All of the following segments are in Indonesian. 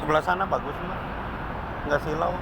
Sebelah sana bagus mah, nggak silau.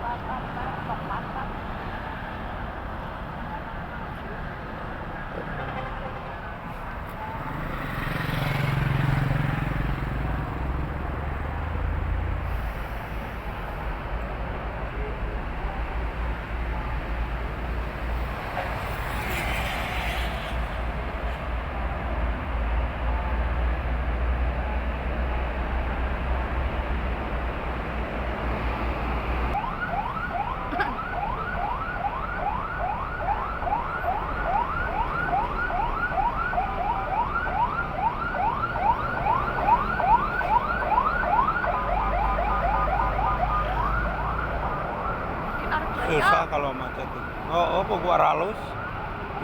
Susah kalau macet itu. Oh, gua ralus.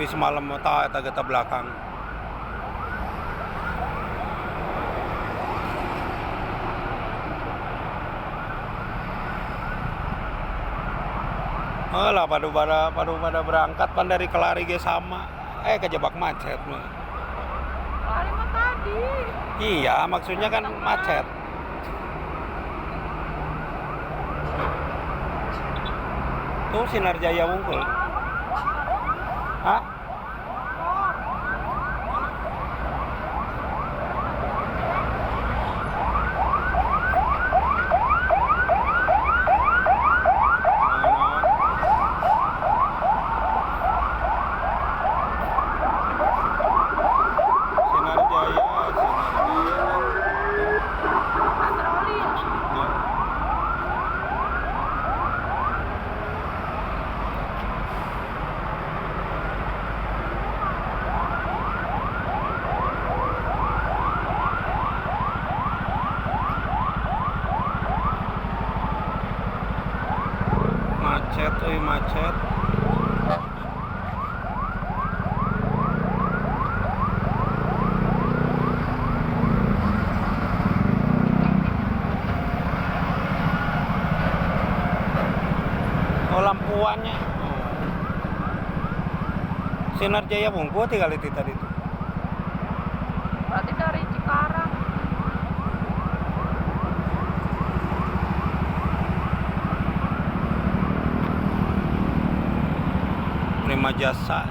Di semalam mau tahu eta belakang. Oh lah pada berangkat pan dari Kelari ge sama. Kejebak macet mah. Kelari mah tadi. Iya, maksudnya kan macet. Tuh Sinar Jaya wungkul. Hah? Sinar Jaya. Patroli. Macet. Oh lampuannya. Sinar Jaya Bungku tinggal itu tadi itu. Berarti dari Cikarang. Prima Jasa.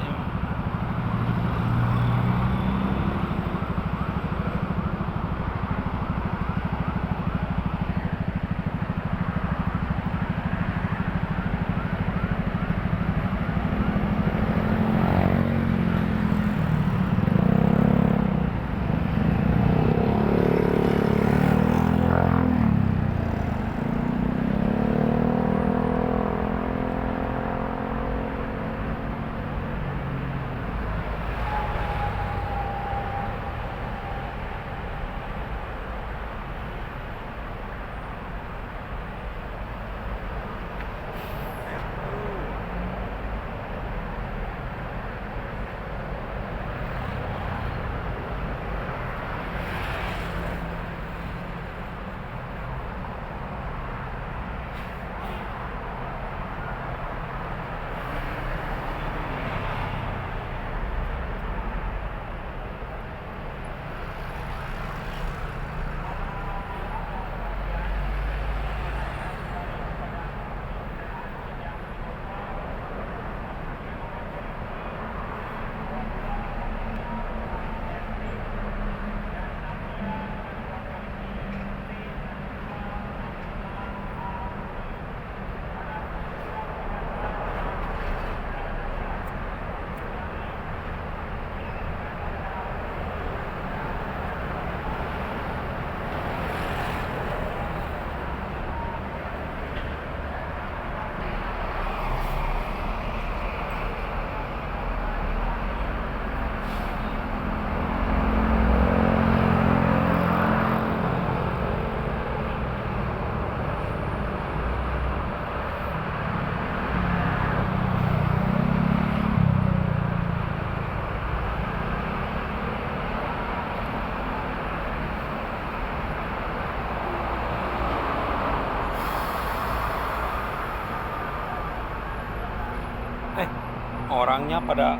Orangnya pada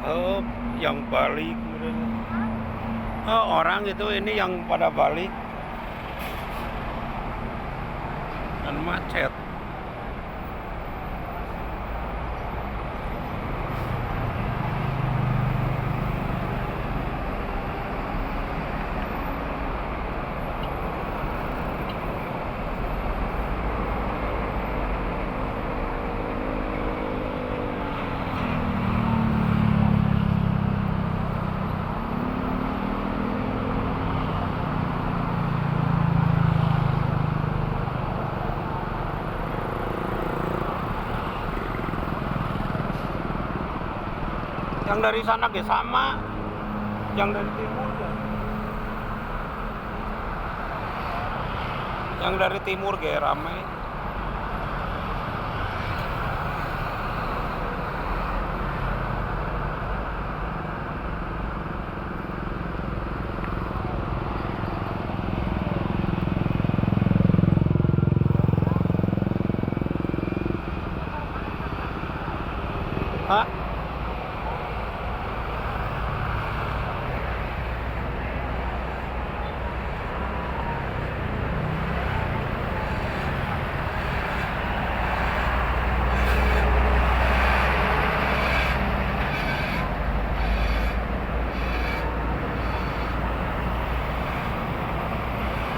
yang balik orang itu ini yang pada balik Dan macet. Yang dari sana ge sama, yang dari timur ge. Yang dari timur ge ramai. Hah?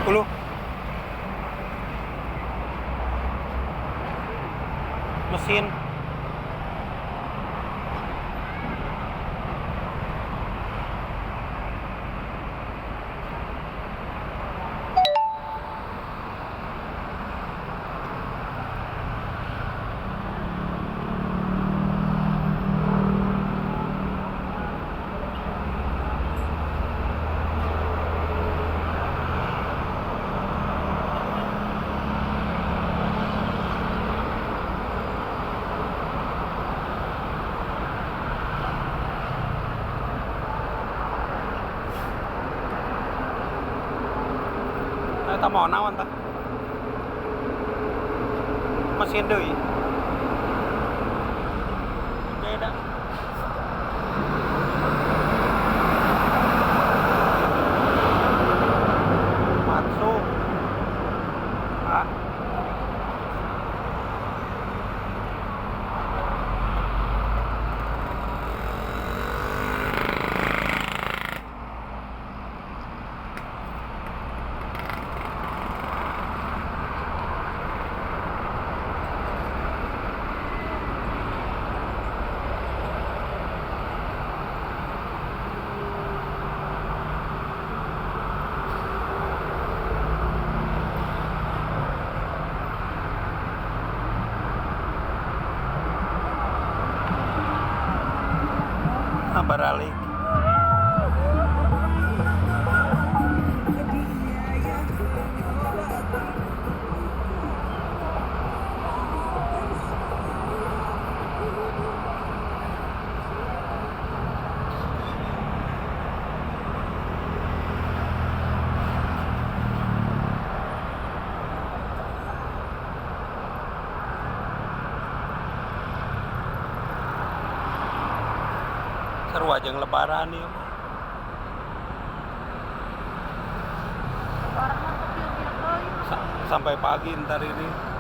Ulu. Mesin. Eta mau naon tah? Mesin deui. Beda. Masuk. Ah. Beralih. Seru aja lebaran ya. Lebaran mah tapi Sampai pagi ntar ini.